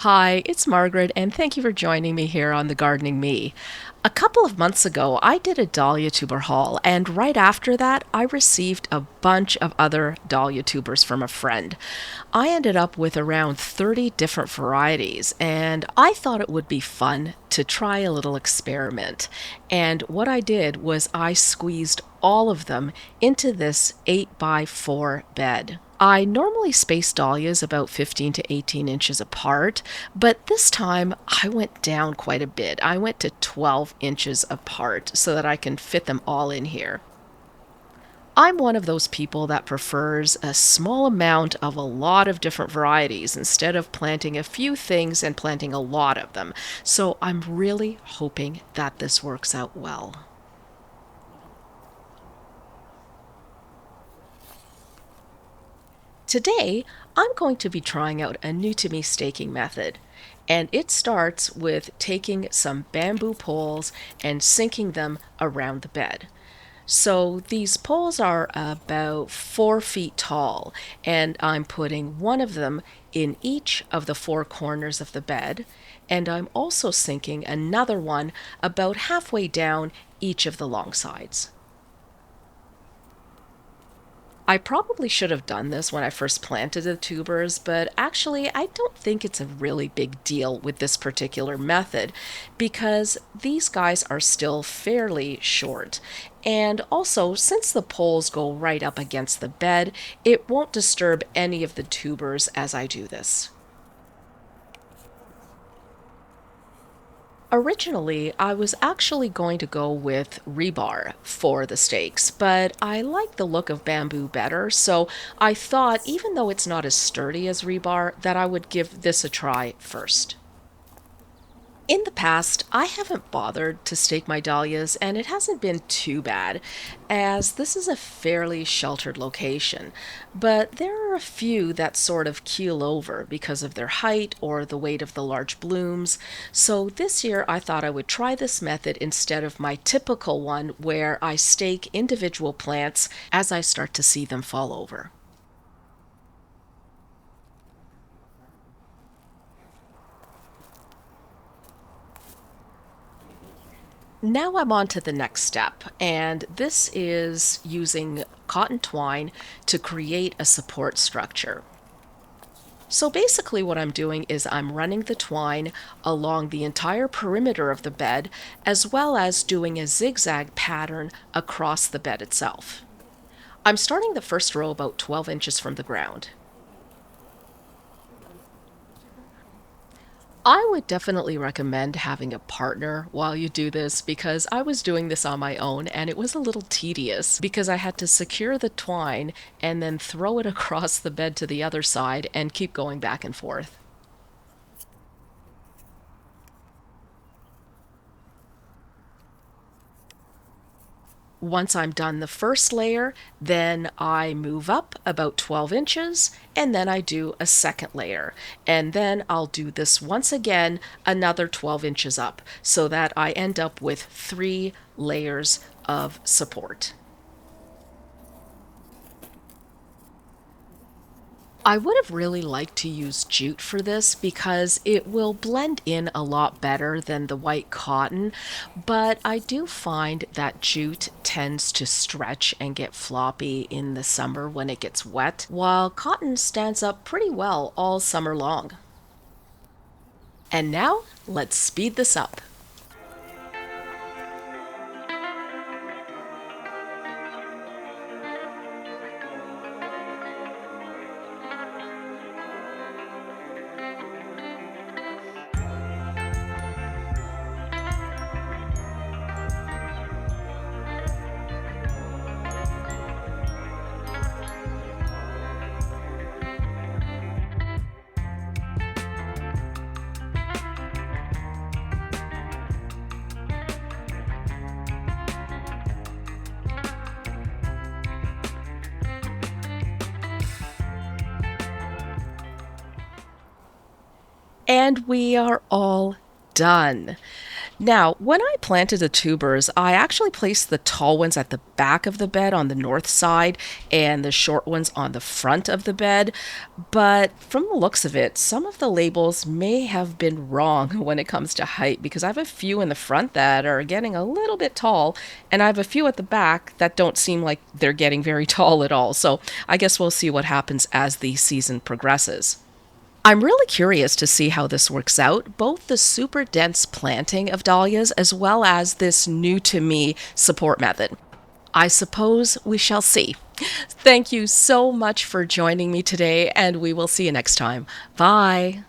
Hi, it's Margaret, and thank you for joining me here on the Gardening Me. A couple of months ago, I did a dahlia tuber haul, and right after that, I received a bunch of other dahlia tubers from a friend. I ended up with around 30 different varieties, and I thought it would be fun to try a little experiment. And what I did was I squeezed all of them into this 8 by 4 bed. I normally space dahlias about 15 to 18 inches apart, but this time I went down quite a bit. I went to 12 inches apart so that I can fit them all in here. I'm one of those people that prefers a small amount of a lot of different varieties instead of planting a few things and planting a lot of them. So I'm really hoping that this works out well. Today, I'm going to be trying out a new to me staking method. And it starts with taking some bamboo poles and sinking them around the bed. So these poles are about 4 feet tall, and I'm putting one of them in each of the four corners of the bed, and I'm also sinking another one about halfway down each of the long sides. I probably should have done this when I first planted the tubers, but actually, I don't think it's a really big deal with this particular method because these guys are still fairly short. And also, since the poles go right up against the bed, it won't disturb any of the tubers as I do this. Originally, I was actually going to go with rebar for the stakes, but I like the look of bamboo better, so I thought, even though it's not as sturdy as rebar, that I would give this a try first. In the past, I haven't bothered to stake my dahlias, and it hasn't been too bad, as this is a fairly sheltered location. But there are a few that sort of keel over because of their height or the weight of the large blooms. So this year, I thought I would try this method instead of my typical one where I stake individual plants as I start to see them fall over. Now I'm on to the next step, and this is using cotton twine to create a support structure. So basically what I'm doing is I'm running the twine along the entire perimeter of the bed, as well as doing a zigzag pattern across the bed itself. I'm starting the first row about 12 inches from the ground. I would definitely recommend having a partner while you do this because I was doing this on my own and it was a little tedious because I had to secure the twine and then throw it across the bed to the other side and keep going back and forth. Once I'm done the first layer, then I move up about 12 inches and then I do a second layer. And then I'll do this once again, another 12 inches up, so that I end up with 3 layers of support. I would have really liked to use jute for this because it will blend in a lot better than the white cotton, but I do find that jute tends to stretch and get floppy in the summer when it gets wet, while cotton stands up pretty well all summer long. And now, let's speed this up. And we are all done. Now, when I planted the tubers, I actually placed the tall ones at the back of the bed on the north side and the short ones on the front of the bed. But from the looks of it, some of the labels may have been wrong when it comes to height because I have a few in the front that are getting a little bit tall, and I have a few at the back that don't seem like they're getting very tall at all. So I guess we'll see what happens as the season progresses. I'm really curious to see how this works out, both the super dense planting of dahlias as well as this new to me support method. I suppose we shall see. Thank you so much for joining me today, and we will see you next time. Bye.